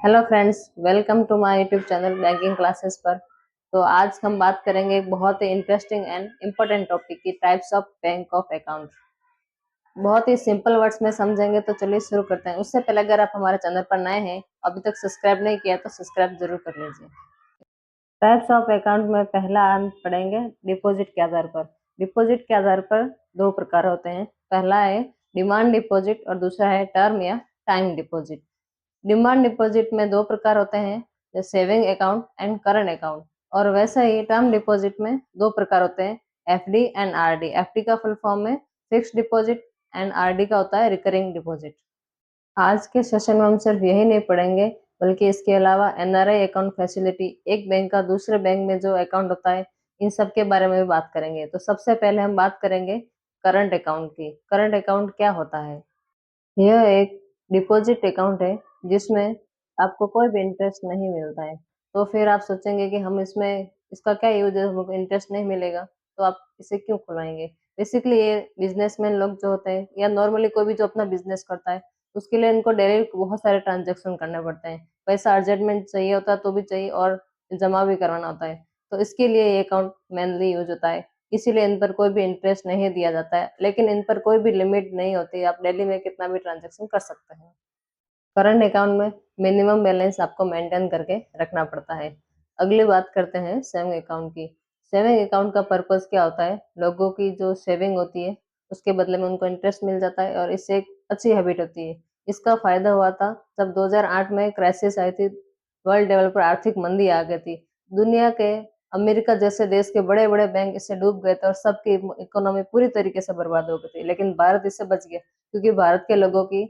Hello friends, welcome to my YouTube channel banking classes पर। तो आज हम बात करेंगे एक बहुत ही इंटरेस्टिंग एंड इम्पोर्टेंट टॉपिक की types of bank of account. बहुत ही सिंपल वर्ड्स में समझेंगे, तो चलिए शुरू करते हैं। उससे पहले अगर आप हमारे चैनल पर नए हैं, अभी तक सब्सक्राइब नहीं किया तो सब्सक्राइब जरूर कर लीजिए। टाइप्स ऑफ अकाउंट में पहला हम पढ़ेंगे डिपॉजिट के आधार पर। डिपॉजिट के आधार पर दो प्रकार होते हैं। पहला है डिमांड डिपॉजिट और दूसरा है टर्म या टाइम डिपॉजिट। डिमांड डिपॉजिट में दो प्रकार होते हैं, जैसे saving account and current account. और वैसे ही टर्म डिपॉजिट में दो प्रकार होते हैं, एफडी एंड आरडी। एफडी का फुल फॉर्म है फिक्स्ड डिपॉजिट एंड आरडी का होता है रिकरिंग डिपॉजिट। आज के सेशन में हम सिर्फ यही नहीं पढ़ेंगे, बल्कि इसके अलावा एनआरआई अकाउंट फैसिलिटी, एक बैंक का दूसरे बैंक में जो अकाउंट होता है, इन सब के बारे में भी बात करेंगे। तो सबसे पहले हम बात करेंगे करंट अकाउंट की। करंट अकाउंट क्या होता है? यह एक डिपॉजिट अकाउंट है जिसमें आपको कोई भी इंटरेस्ट नहीं मिलता है। तो फिर आप सोचेंगे कि हम इसमें इसका क्या यूज है, हमको इंटरेस्ट नहीं मिलेगा, तो आप इसे क्यों खुलवाएंगे? बेसिकली ये बिजनेसमैन लोग जो होते हैं या नॉर्मली कोई भी जो अपना बिजनेस करता है, उसके लिए इनको डेली बहुत सारे ट्रांजेक्शन करने पड़ते हैं। पैसा अर्जेंटमेंट चाहिए होता है तो भी चाहिए, और जमा भी करवाना होता है। तो इसके लिए ये अकाउंट मेनली यूज होता है। इसीलिए इन पर कोई भी इंटरेस्ट नहीं दिया जाता है, लेकिन इन पर कोई भी लिमिट नहीं होती, आप डेली में कितना भी ट्रांजैक्शन कर सकते हैं। करंट अकाउंट में मिनिमम बैलेंस आपको मेंटेन करके रखना पड़ता है। अगली बात करते हैं सेविंग अकाउंट की। सेविंग अकाउंट का पर्पस क्या होता है? लोगों की जो सेविंग होती है, उसके बदले में उनको इंटरेस्ट मिल जाता है, और इससे एक अच्छी हैबिट होती है। इसका फायदा हुआ था जब 2008 में क्राइसिस आई थी, वर्ल्ड लेवल पर आर्थिक मंदी आ गई थी। दुनिया के अमेरिका जैसे देश के बड़े बड़े बैंक इससे डूब गए थे और सबकी इकोनॉमी पूरी तरीके से बर्बाद हो गई थी, लेकिन भारत इससे बच गया, क्योंकि भारत के लोगों की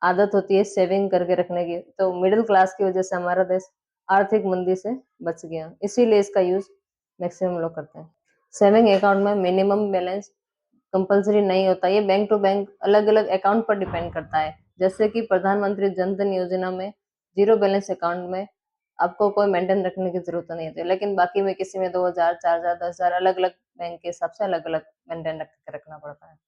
आदत होती है सेविंग करके रखने की। तो मिडिल क्लास की वजह से हमारा देश आर्थिक मंदी से बच गया, इसीलिए इसका यूज मैक्सिमम लोग करते हैं। सेविंग अकाउंट में मिनिमम बैलेंस कंपलसरी नहीं होता, ये बैंक टू बैंक अलग अलग अकाउंट पर डिपेंड करता है। जैसे कि प्रधानमंत्री जन धन योजना में जीरो बैलेंस अकाउंट में आपको कोई मेंटेन रखने की जरूरत नहीं होती, लेकिन बाकी में किसी में 2000, 4000, 10,000 अलग अलग बैंक के हिसाब से अलग अलग मेंटेन रखना पड़ता है।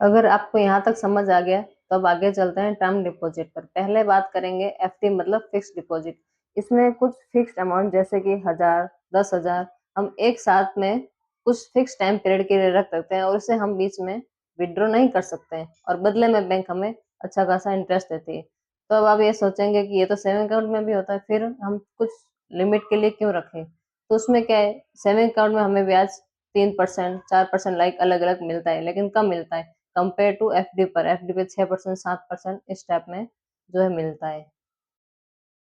अगर आपको यहाँ तक समझ आ गया, तो अब आगे चलते हैं टर्म डिपॉजिट पर। पहले बात करेंगे एफडी मतलब फिक्स्ड डिपॉजिट। इसमें कुछ फिक्स्ड अमाउंट जैसे कि 1000, 10,000 हम एक साथ में कुछ फिक्स टाइम पीरियड के लिए रख सकते हैं, और उसे हम बीच में विड्रॉ नहीं कर सकते हैं, और बदले में बैंक हमें अच्छा खासा इंटरेस्ट देती है। तो अब आप ये सोचेंगे कि ये तो सेविंग अकाउंट में भी होता है, फिर हम कुछ लिमिट के लिए क्यों रखें? तो उसमें क्या है, सेविंग अकाउंट में हमें ब्याज 3%, 4% लाइक अलग अलग मिलता है, लेकिन कम मिलता है कंपेयर टू एफडी पर। एफडी पे 6%, 7% इस टाइप में जो है मिलता है।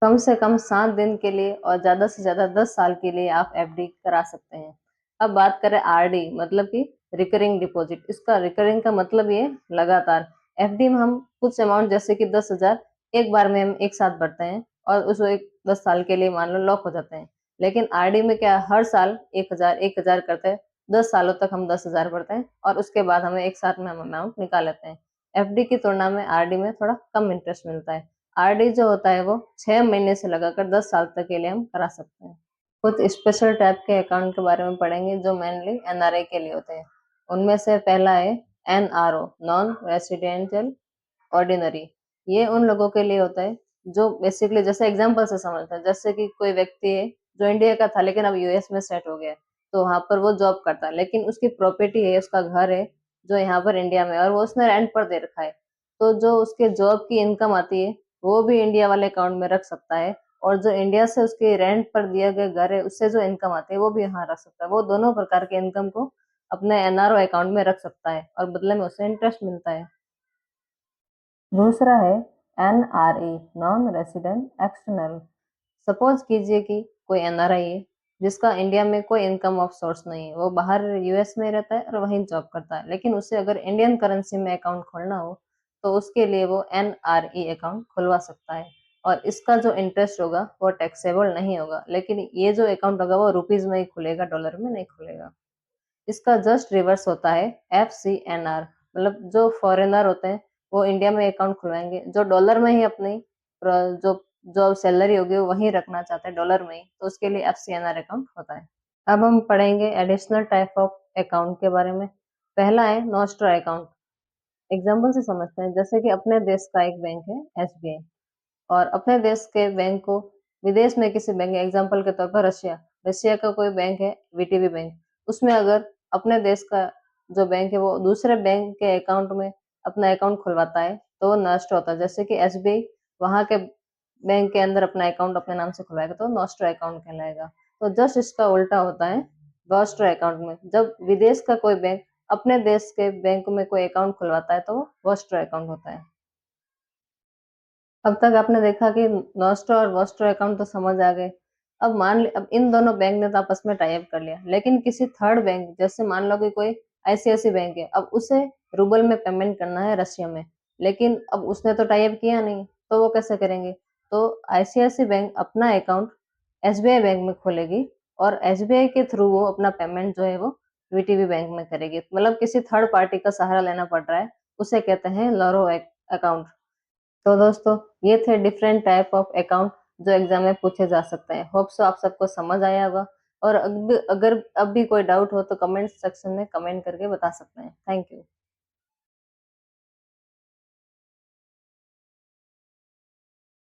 कम से कम 7 दिन के लिए और ज्यादा से ज्यादा 10 साल के लिए आप एफडी करा सकते हैं। अब बात करें आरडी मतलब कि रिकरिंग डिपॉजिट। इसका रिकरिंग का मतलब ये लगातार। एफडी में हम कुछ अमाउंट जैसे कि 10,000 एक बार में हम एक साथ भरते हैं, और उसको एक 10 साल के लिए मान लो लॉक हो जाते हैं। लेकिन आरडी में क्या है, हर साल 1,000 1,000 करते हैं, 10 सालों तक हम 10,000 भरते हैं, और उसके बाद हमें एक साथ में हम अमाउंट निकाल लेते हैं। एफडी की तुलना में आरडी में थोड़ा कम इंटरेस्ट मिलता है। आरडी जो होता है वो 6 महीने से लगाकर 10 साल तक के लिए हम करा सकते हैं। कुछ स्पेशल टाइप के अकाउंट के बारे में पढ़ेंगे जो मेनली एनआरआई के लिए होते हैं। उनमें से पहला है एनआरओ, नॉन रेसिडेंशियल ऑर्डिनरी। ये उन लोगों के लिए होता है जो बेसिकली, जैसे एग्जांपल से समझते हैं, जैसे कि कोई व्यक्ति है जो इंडिया का था लेकिन अब यूएस में सेट हो गया है, तो वहां पर वो जॉब करता है, लेकिन उसकी प्रॉपर्टी है, उसका घर है जो यहाँ पर इंडिया में है, और वो उसने रेंट पर दे रखा है। तो जो उसके जॉब की इनकम आती है, वो भी इंडिया वाले अकाउंट में रख सकता है, और जो इंडिया से उसके रेंट पर दिया गया घर है, उससे जो इनकम आती है वो भी यहाँ रख सकता है। वो दोनों प्रकार के इनकम को अपने एनआरओ अकाउंट में रख सकता है, और बदले में उसे इंटरेस्ट मिलता है। दूसरा है NRE, non resident external. Suppose कीजिए कि कोई एनआरआई है जिसका इंडिया में कोई इनकम ऑफ सोर्स नहीं है, वो बाहर यूएस में रहता है और वहीं जॉब करता है, लेकिन उसे अगर इंडियन करेंसी में अकाउंट खोलना हो, तो उसके लिए वो एनआरई अकाउंट खुलवा सकता है, और इसका जो इंटरेस्ट होगा वो टैक्सेबल नहीं होगा, लेकिन ये जो अकाउंट होगा वो रुपीज में ही खुलेगा, डॉलर में नहीं खुलेगा। इसका जस्ट रिवर्स होता है एफसीएनआर, मतलब जो फॉरेनर होते हैं वो इंडिया में अकाउंट खुलवाएंगे, जो डॉलर में ही अपनी जो जो सैलरी होगी वो वहीं रखना चाहते हैं डॉलर में ही, तो उसके लिए एफसीएनआर अकाउंट होता है। अब हम पढ़ेंगे एडिशनल टाइप ऑफ अकाउंट के बारे में। पहला है नॉस्ट्रा अकाउंट। एग्जाम्पल से समझते हैं, जैसे कि अपने देश का एक बैंक है एसबीआई। और अपने देश के बैंक को विदेश में किसी बैंक, एग्जाम्पल के तौर पर रशिया, रशिया का कोई बैंक है वीटीबी बैंक, उसमें अगर अपने देश का जो बैंक है वो दूसरे बैंक के अकाउंट में अपना अकाउंट खुलवाता है तो वो नष्ट होता है। जैसे कि एसबीआई वहां के बैंक के अंदर अपना अकाउंट अपने नाम से खुलवाएगा तो नॉस्ट्रो अकाउंट कहलाएगा। तो जस्ट इसका उल्टा होता है वॉस्ट्रो अकाउंट में। जब विदेश का कोई बैंक अपने देश के बैंक में कोई अकाउंट खुलवाता है तो वो वॉस्ट्रो अकाउंट होता है। अब तक आपने देखा कि नॉस्ट्रो और वॉस्ट्रो अकाउंट तो समझ आ गए। अब इन दोनों बैंक ने तो आपस में टाई अप कर लिया, लेकिन किसी थर्ड बैंक, जैसे मान लो कि कोई आईसीआईसी बैंक है, अब उसे रूबल में पेमेंट करना है रशिया में, लेकिन अब उसने तो टाई अप किया नहीं, तो वो कैसे करेंगे? तो आईसीआईसी बैंक अपना अकाउंट एसबीआई बैंक में खोलेगी और एसबीआई के थ्रू वो अपना पेमेंट जो है वो वीटीबी बैंक में करेगी। मतलब किसी थर्ड पार्टी का सहारा लेना पड़ रहा है, उसे कहते हैं लॉरो अकाउंट। तो दोस्तों, ये थे डिफरेंट टाइप ऑफ अकाउंट जो एग्जाम में पूछे जा सकते हैं। होप सो आप सबको समझ आया होगा। और अगर अब भी कोई डाउट हो तो कमेंट सेक्शन में कमेंट करके बता सकते हैं। Thank you.